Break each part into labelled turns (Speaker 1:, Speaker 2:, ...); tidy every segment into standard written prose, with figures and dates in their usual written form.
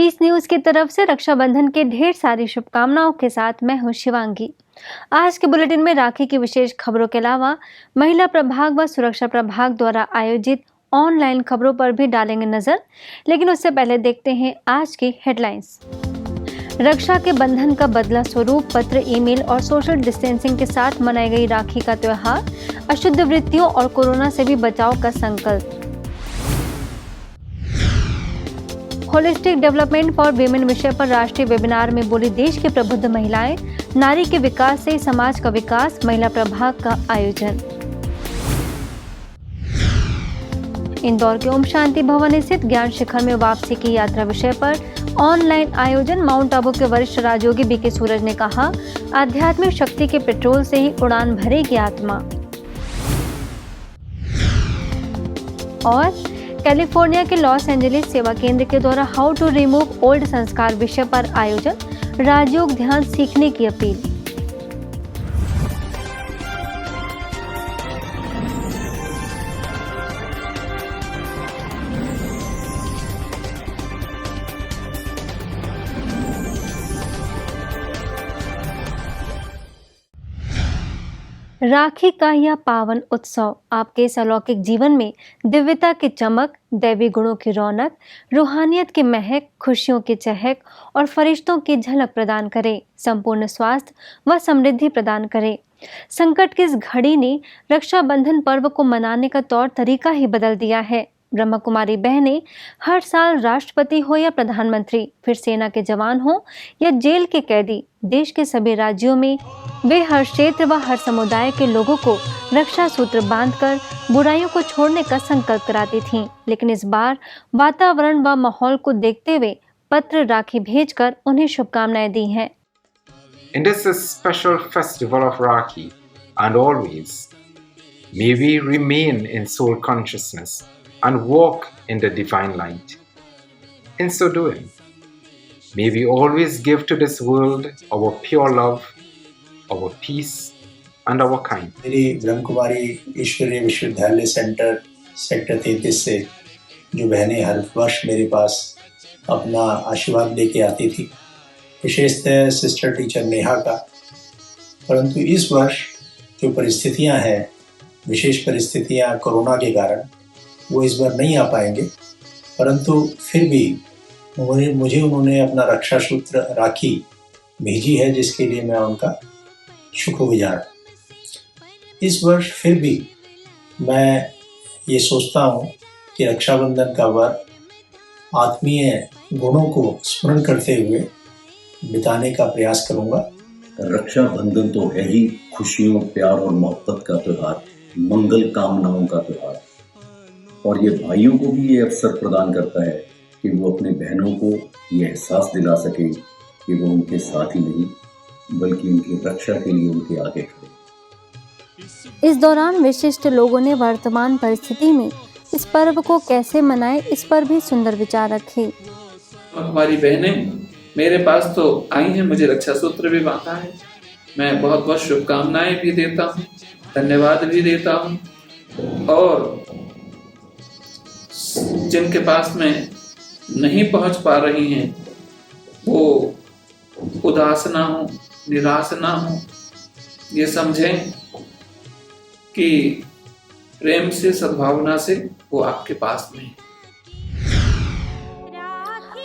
Speaker 1: 20 news की तरफ से रक्षाबंधन के ढेर सारी शुभकामनाओं के साथ मैं हूं शिवांगी। आज के बुलेटिन में राखी की विशेष खबरों के अलावा महिला प्रभाग व सुरक्षा प्रभाग द्वारा आयोजित ऑनलाइन खबरों पर भी डालेंगे नजर। लेकिन उससे पहले देखते हैं आज की हेडलाइंस। रक्षा के बंधन का बदला स्वरूप पत्र, ईमेल और सोशल डिस्टेंसिंग के साथ मनाई गई राखी का त्योहार, अशुद्ध वृत्तियों और कोरोना से भी बचाव का संकल्प। होलिस्टिक डेवलपमेंट फॉर वीमेन विषय पर राष्ट्रीय वेबिनार में बोली देश की प्रबुद्ध महिलाएं, नारी के विकास से समाज का विकास, महिला प्रभाग का आयोजन। इंदौर के ओम शांति भवन स्थित ज्ञान शिखर में वापसी की यात्रा विषय पर ऑनलाइन आयोजन। माउंट आबू के वरिष्ठ राजयोगी बीके सूरज ने कहा, आध्यात्मिक शक्ति के पेट्रोल से ही उड़ान भरेगी आत्मा। और कैलिफोर्निया के लॉस एंजलिस सेवा केंद्र के द्वारा हाउ टू रिमूव ओल्ड संस्कार विषय पर आयोजन, राजयोग ध्यान सीखने की अपील। राखी का यह पावन उत्सव आपके इस अलौकिक जीवन में दिव्यता की चमक, दैवी गुणों की रौनक, रूहानियत की महक, खुशियों की चहक और फरिश्तों की झलक प्रदान करे, संपूर्ण स्वास्थ्य व समृद्धि प्रदान करे। संकट की इस घड़ी ने रक्षाबंधन पर्व को मनाने का तौर तरीका ही बदल दिया है। ब्रह्मा कुमारी बहनें हर साल राष्ट्रपति हो या प्रधानमंत्री, फिर सेना के जवान हो या जेल के कैदी, देश के सभी राज्यों में वे हर क्षेत्र व हर समुदाय के लोगों को रक्षा सूत्र बांधकर बुराइयों को छोड़ने का संकल्प कराती थीं। लेकिन इस बार वातावरण व माहौल को देखते हुए पत्र, राखी भेजकर उन्हें शुभकामनाएं दी हैं।
Speaker 2: In this special festival of Rakhi, and always, may we remain in soul consciousness and walk in the divine light. In so doing, may we always give to this world our pure love, our peace and our kindness.
Speaker 3: मेरी ब्रह्म कुमारी ईश्वरीय विश्वविद्यालय centre sector 33 से जो बहनें हर वर्ष मेरे पास अपना आशीर्वाद लेके आती थी, विशेषतः सिस्टर टीचर नेहा का, परंतु इस वर्ष जो परिस्थितियां हैं, विशेष परिस्थितियां कोरोना के कारण, वो इस बार नहीं आ पाएंगे, परंतु फिर भी मुझे उन्होंने अपना रक्षा सूत्र राखी भेजी है, जिसके लिए मैं उनका शुक्रगुजार। इस वर्ष फिर भी मैं ये सोचता हूँ कि रक्षाबंधन का वर्ष आत्मीय गुणों को स्मरण करते हुए बिताने का प्रयास करूँगा।
Speaker 4: रक्षाबंधन तो है ही खुशियों, प्यार और मोहब्बत का त्यौहार, मंगल कामनाओं का त्यौहार, और ये भाइयों को भी ये अवसर प्रदान करता है कि वो अपने बहनों को ये एहसास दिला सके कि वो उनके साथ ही नहीं बल्कि उनकी रक्षा के लिए उनके आगे खड़े।
Speaker 1: इस दौरान विशिष्ट लोगों ने वर्तमान परिस्थिति में इस पर्व को कैसे मनाएं, इस पर भी सुंदर विचार रखे।
Speaker 5: हमारी बहनें मेरे पास तो आई हैं, मुझे रक्षा सूत्र भी बांधा है। मैं बहुत बहुत शुभकामनाएं भी देता हूँ, धन्यवाद भी देता हूँ, और जिनके पास में नहीं पहुंच पा रही हैं वो उदास ना हो, निराश ना हो, ये समझें कि प्रेम से, सद्भावना से वो आपके पास में है।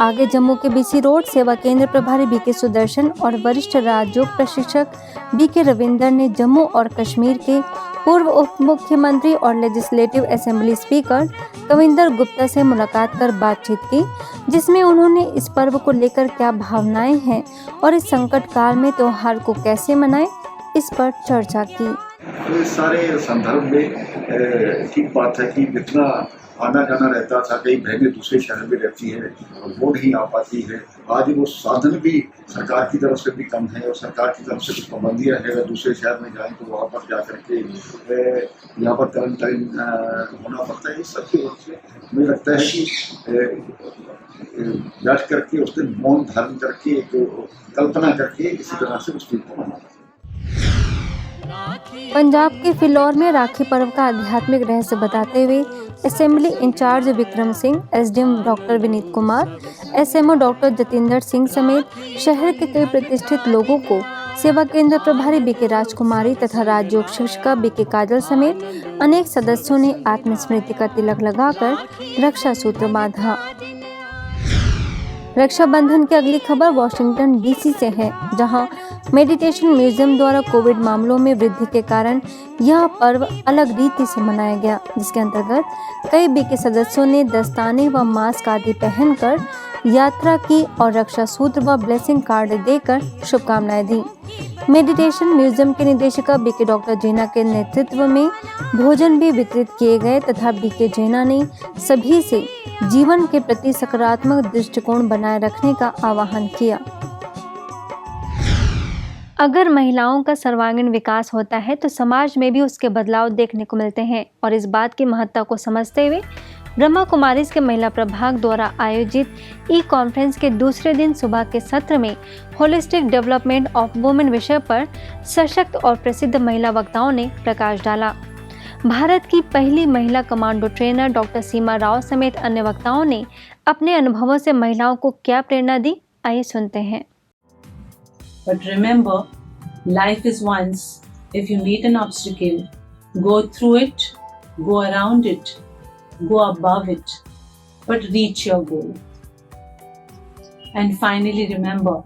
Speaker 1: आगे जम्मू के बीसी रोड सेवा केंद्र प्रभारी बीके सुदर्शन और वरिष्ठ राजयोग प्रशिक्षक बीके रविंदर ने जम्मू और कश्मीर के पूर्व उप मुख्यमंत्री और legislative assembly speaker Kavinder Gupta से मुलाकात कर बातचीत की, जिसमें उन्होंने इस पर्व को लेकर क्या भावनाएं हैं और इस संकट काल में त्योहार को कैसे मनाएं, इस पर चर्चा की।
Speaker 6: तो इस सारे संदर्भ में ठीक बात है कि जितना आना जाना रहता था, कई बहनें दूसरे शहर में रहती है और वो नहीं आ पाती है। आज वो साधन भी सरकार की तरफ से भी कम है और सरकार की तरफ से कुछ पाबंदियाँ है, अगर दूसरे शहर में जाएं तो वहाँ पर जा करके यहाँ पर क्वारंटाइन होना पड़ता है। इस सब की वजह से मुझे लगता है कि बैठ करके उस दिन मौन धारण करके, एक कल्पना करके इसी तरह से उस चीज को मनाना।
Speaker 1: पंजाब के फिलौर में राखी पर्व का आध्यात्मिक रहस्य बताते हुए assembly incharge Vikram Singh, SDM doctor Vineet Kumar, SMO doctor Jatinder Singh समेत शहर के कई प्रतिष्ठित लोगों को सेवा केंद्र प्रभारी बीके राजकुमारी तथा राजयोग शिक्षिका बीके काजल समेत अनेक सदस्यों ने आत्मस्मृति का तिलक लगाकर रक्षा सूत्र बांधा। रक्षाबंधन की अगली खबर वाशिंगटन डीसी से है, जहां मेडिटेशन म्यूजियम द्वारा कोविड मामलों में वृद्धि के कारण यह पर्व अलग रीति से मनाया गया, जिसके अंतर्गत कई बीके सदस्यों ने दस्ताने व मास्क आदि पहनकर यात्रा की और रक्षा सूत्र व ब्लेसिंग कार्ड देकर शुभकामनाएं दी। मेडिटेशन म्यूजियम के निदेशिका बीके डॉक्टर जैना के नेतृत्व में भोजन भी वितरित किए गए तथा बीके जैना ने सभी से जीवन के प्रति सकारात्मक दृष्टिकोण बनाए रखने का आह्वान किया। अगर महिलाओं का सर्वांगीण विकास होता है तो समाज में भी उसके बदलाव देखने को मिलते हैं, और इस बात की महत्ता को समझते हुए ब्रह्मा कुमारीज के महिला प्रभाग द्वारा आयोजित ई कॉन्फ्रेंस के दूसरे दिन सुबह के सत्र में होलिस्टिक डेवलपमेंट ऑफ वुमेन विषय पर सशक्त और प्रसिद्ध महिला वक्ताओं ने प्रकाश डाला। भारत की पहली महिला कमांडो ट्रेनर डॉक्टर सीमा राव समेत अन्य वक्ताओं ने अपने अनुभवों से महिलाओं को क्या प्रेरणा दी, आइए सुनते हैं।
Speaker 7: But remember, life is once. If you meet an obstacle, go through it, go around it, go above it, but reach your goal. And finally remember,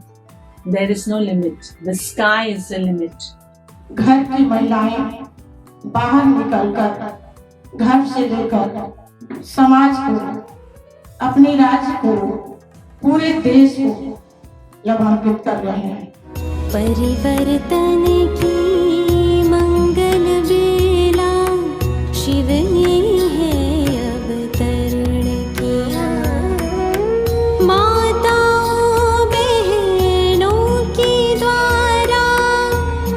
Speaker 7: there is no limit. The sky is the limit.
Speaker 8: घर की महिलाएं बाहर निकलकर घर से लेकर समाज को, अपने राज्य को, पूरे देश को लाभान्वित कर रहे हैं।
Speaker 9: परिवर्तन की मंगल बेला शिव ने है अवतरण किया। माताओं बहनों के द्वारा,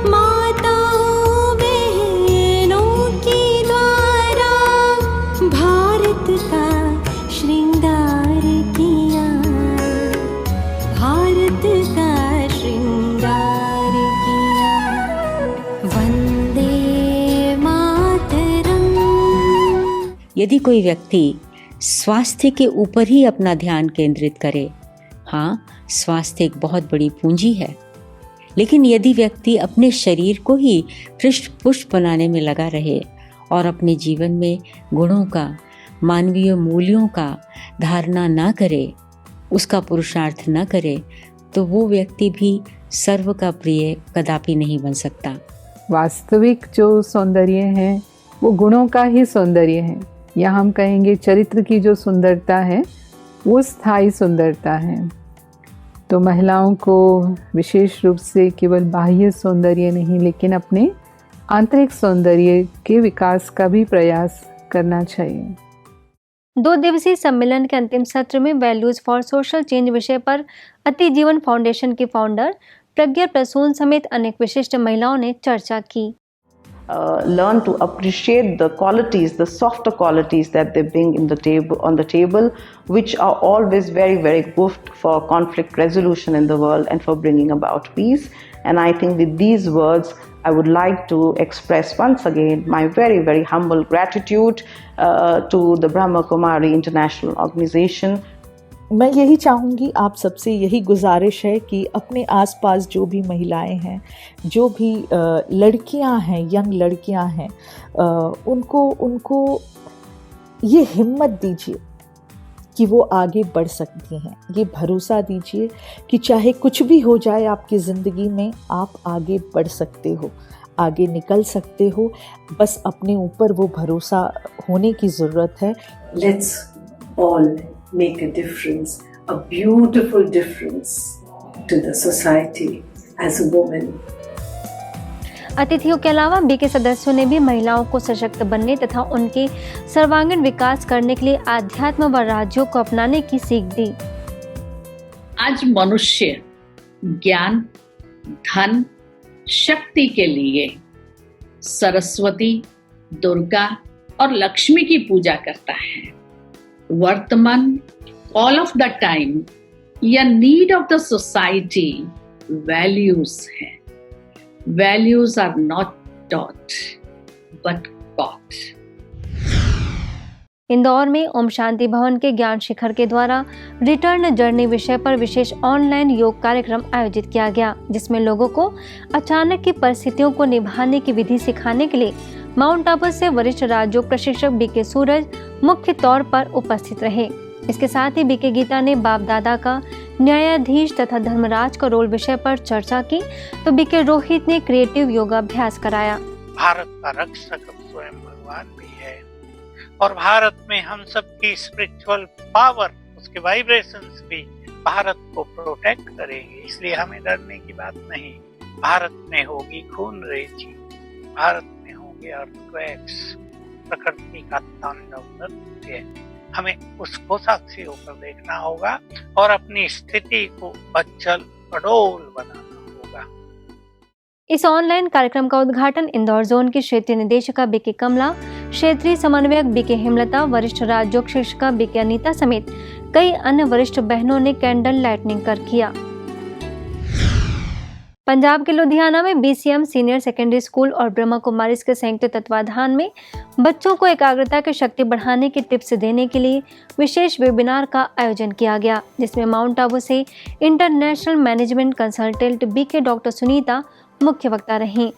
Speaker 9: माताओं बहनों के द्वारा भारत का श्रृंगार किया, भारत का
Speaker 10: यदि कोई व्यक्ति स्वास्थ्य के ऊपर ही अपना ध्यान केंद्रित करे, हाँ, स्वास्थ्य एक बहुत बड़ी पूंजी है, लेकिन यदि व्यक्ति अपने शरीर को ही पृष्ठ पुष्प बनाने में लगा रहे और अपने जीवन में गुणों का, मानवीय मूल्यों का धारणा ना करे, उसका पुरुषार्थ न करे, तो वो व्यक्ति भी सर्व का प्रिय कदापि नहीं बन सकता।
Speaker 11: वास्तविक जो सौंदर्य है वो गुणों का ही सौंदर्य है, या हम कहेंगे चरित्र की जो सुंदरता है वो स्थायी सुंदरता है। तो महिलाओं को विशेष रूप से केवल बाह्य सौंदर्य नहीं, लेकिन अपने आंतरिक सौंदर्य के विकास का भी प्रयास करना चाहिए।
Speaker 1: 2 दिवसीय सम्मेलन के अंतिम सत्र में वैल्यूज फॉर सोशल चेंज विषय पर अति जीवन फाउंडेशन की फाउंडर प्रज्ञा प्रसून समेत अनेक विशिष्ट महिलाओं ने चर्चा की।
Speaker 12: Learn to appreciate the qualities, the softer qualities that they bring on the table, which are always very, very good for conflict resolution in the world and for bringing about peace. And I think with these words, I would like to express once again my very, very humble gratitude to the Brahma Kumari International Organization.
Speaker 13: मैं यही चाहूँगी, आप सबसे यही गुजारिश है कि अपने आसपास जो भी महिलाएं हैं, जो भी लड़कियां हैं, यंग लड़कियां हैं, उनको ये हिम्मत दीजिए कि वो आगे बढ़ सकती हैं। ये भरोसा दीजिए कि चाहे कुछ भी हो जाए आपकी ज़िंदगी में, आप आगे बढ़ सकते हो, आगे निकल सकते हो। बस अपने ऊपर वो भरोसा होने की ज़रूरत है।
Speaker 7: Let's all make a difference, a beautiful difference to the society as a woman.
Speaker 1: अतिथियों के अलावा बीके सदस्यों ने भी महिलाओं को सशक्त बनने तथा उनके सर्वांगीण विकास करने के लिए आध्यात्म व राजयोग को अपनाने की सीख दी।
Speaker 14: आज मनुष्य ज्ञान, धन, शक्ति के लिए सरस्वती, दुर्गा और लक्ष्मी की पूजा करता है। वर्तमान all of the time या need of the society values है। Values are not taught but caught.
Speaker 1: Indore में ओम शांति भवन के ज्ञान शिखर के द्वारा रिटर्न जर्नी विषय पर विशेष ऑनलाइन योग कार्यक्रम आयोजित किया गया, जिसमें लोगों को अचानक की परिस्थितियों को निभाने की विधि सिखाने के लिए माउंट आबू से वरिष्ठ राजयोग प्रशिक्षक बीके सूरज मुख्य तौर पर उपस्थित रहे। इसके साथ ही बीके गीता ने बाप दादा का न्यायाधीश तथा धर्मराज का रोल विषय पर चर्चा की, तो बीके रोहित ने क्रिएटिव योगाभ्यास कराया।
Speaker 15: भारत का रक्षक स्वयं भगवान भी है और भारत में हम सबकी स्पिरिचुअल पावर, उसके वाइब्रेशंस भी भारत को प्रोटेक्ट करेंगे, इसलिए हमें डरने की बात नहीं। भारत में होगी खून रेजी, भारत में होंगे अर्थक्वेक्स, प्रकृति का तांडव नृत्य, हमें उसको साक्षी होकर देखना होगा और अपनी स्थिति को अचल अडोल बनाना होगा।
Speaker 1: इस ऑनलाइन कार्यक्रम का उद्घाटन इंदौर जोन की क्षेत्रीय निदेशिका बीके कमला, क्षेत्रीय समन्वयक बीके हेमलता, वरिष्ठ राजयोग शिक्षिका बीके अनीता समेत कई अन्य वरिष्ठ बहनों ने कैंडल लाइटनिंग कर किया। पंजाब के लुधियाना में बीसीएम सीनियर सेकेंडरी स्कूल और ब्रह्मा कुमारीज के संयुक्त तत्वाधान में बच्चों को एकाग्रता की शक्ति बढ़ाने की टिप्स देने के लिए विशेष वेबिनार का आयोजन किया गया, जिसमें माउंट आबू से international management consultant BK doctor Sunita मुख्य वक्ता रहीं।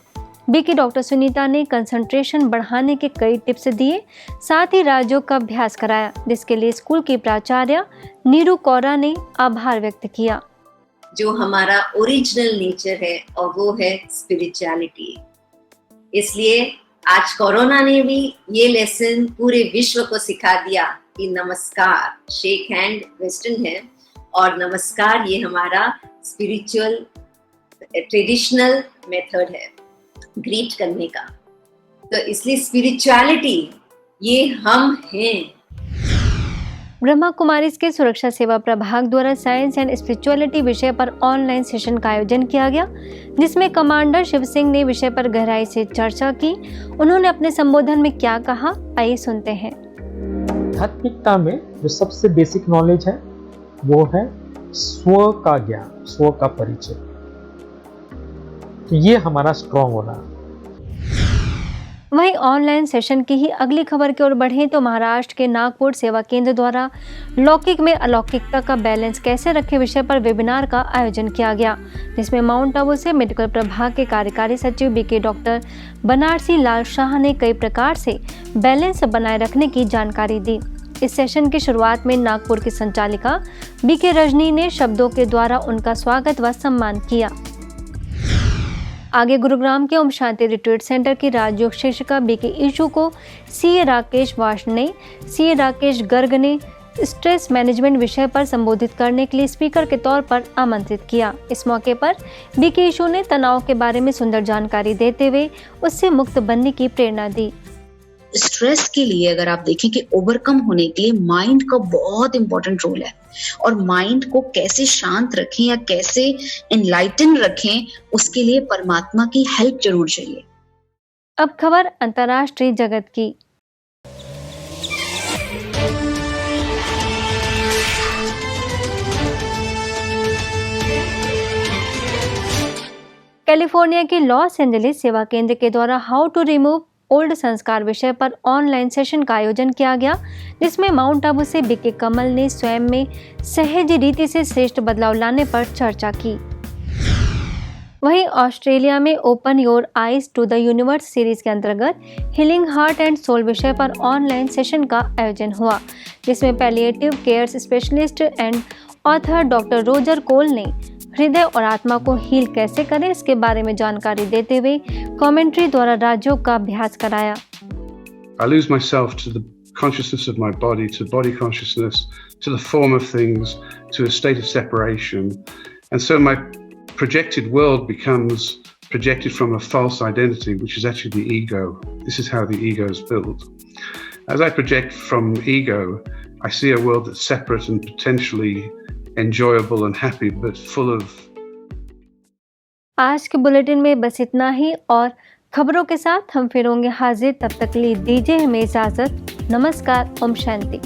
Speaker 1: बीके डॉक्टर सुनीता ने कंसंट्रेशन बढ़ाने के कई टिप्स दिए, साथ ही राजयोग का अभ्यास कराया, जिसके लिए स्कूल की प्राचार्य नीरू कौरा ने आभार व्यक्त किया।
Speaker 16: जो हमारा ओरिजिनल नेचर है और वो है स्पिरिचुअलिटी। इसलिए आज कोरोना ने भी ये लेसन पूरे विश्व को सिखा दिया कि नमस्कार, शेक हैंड वेस्टर्न है और नमस्कार ये हमारा स्पिरिचुअल ट्रेडिशनल मेथड है ग्रीट करने का। तो इसलिए स्पिरिचुअलिटी ये हम हैं।
Speaker 1: ब्रह्मा कुमारीज के सुरक्षा सेवा प्रभाग द्वारा साइंस एंड स्पिरिचुअलिटी विषय पर ऑनलाइन सेशन का आयोजन किया गया, जिसमें कमांडर शिव सिंह ने विषय पर गहराई से चर्चा की। उन्होंने अपने संबोधन में क्या कहा, आइए सुनते हैं।
Speaker 17: आध्यात्मिकता में जो सबसे बेसिक नॉलेज है वो है स्व का ज्ञान, स्व का परिचय। तो ये हमारा स्ट्रॉन्ग होना।
Speaker 1: वहीं ऑनलाइन सेशन की ही अगली खबर की ओर बढ़ें तो महाराष्ट्र के नागपुर सेवा केंद्र द्वारा लौकिक में अलौकिकता का बैलेंस कैसे रखें विषय पर वेबिनार का आयोजन किया गया, जिसमें माउंट आबू से मेडिकल प्रभाग के कार्यकारी सचिव बीके डॉक्टर बनारसी लाल शाह ने कई प्रकार से बैलेंस बनाए रखने की जानकारी दी। इस सेशन की शुरुआत में नागपुर की संचालिका बीके रजनी ने शब्दों के द्वारा उनका स्वागत व सम्मान किया। आगे गुरुग्राम के ओम शांति रिट्रीट सेंटर की राजयोग शिक्षिका बीके ईशू को सीए राकेश वाश ने, सीए राकेश गर्ग ने स्ट्रेस मैनेजमेंट विषय पर संबोधित करने के लिए स्पीकर के तौर पर आमंत्रित किया। इस मौके पर बीके ईशू ने तनाव के बारे में सुंदर जानकारी देते हुए उससे मुक्त बनने की प्रेरणा दी।
Speaker 18: स्ट्रेस के लिए अगर आप देखें कि ओवरकम होने के लिए माइंड का बहुत इंपॉर्टेंट रोल है और माइंड को कैसे शांत रखें या कैसे एनलाइटन रखें, उसके लिए परमात्मा की हेल्प जरूर चाहिए।
Speaker 1: अब खबर अंतर्राष्ट्रीय जगत की। कैलिफोर्निया के लॉस एंजलिस सेवा केंद्र के द्वारा हाउ टू रिमूव ओल्ड संस्कार विषय पर ऑनलाइन सेशन का आयोजन किया गया, जिसमें माउंट आबू से बीके कमल ने स्वयं में सहज रीति से श्रेष्ठ बदलाव लाने पर चर्चा की। वहीं ऑस्ट्रेलिया में open your eyes to the universe series के अंतर्गत हीलिंग हार्ट एंड सोल विषय पर ऑनलाइन सेशन का आयोजन हुआ, जिसमें palliative care specialist and author doctor Roger Cole ने हृदय और आत्मा को हील कैसे करें इसके बारे में जानकारी देते हुए कमेंट्री द्वारा राजयोग का अभ्यास कराया।
Speaker 19: I lose myself to the consciousness of my body, to body consciousness, to the form of things, to a state of separation, and so my projected world becomes projected from a false identity, which is actually the ego. This is how the ego is built. As I project from ego, I see a world that's separate and potentially enjoyable and happy, but full of.
Speaker 1: आज के bulletin में बस इतना ही और खबरों के साथ हम फिर होंगे हाजिर। तब तक लिए दीजिए हमें इजाजत। नमस्कार। ओम शांति।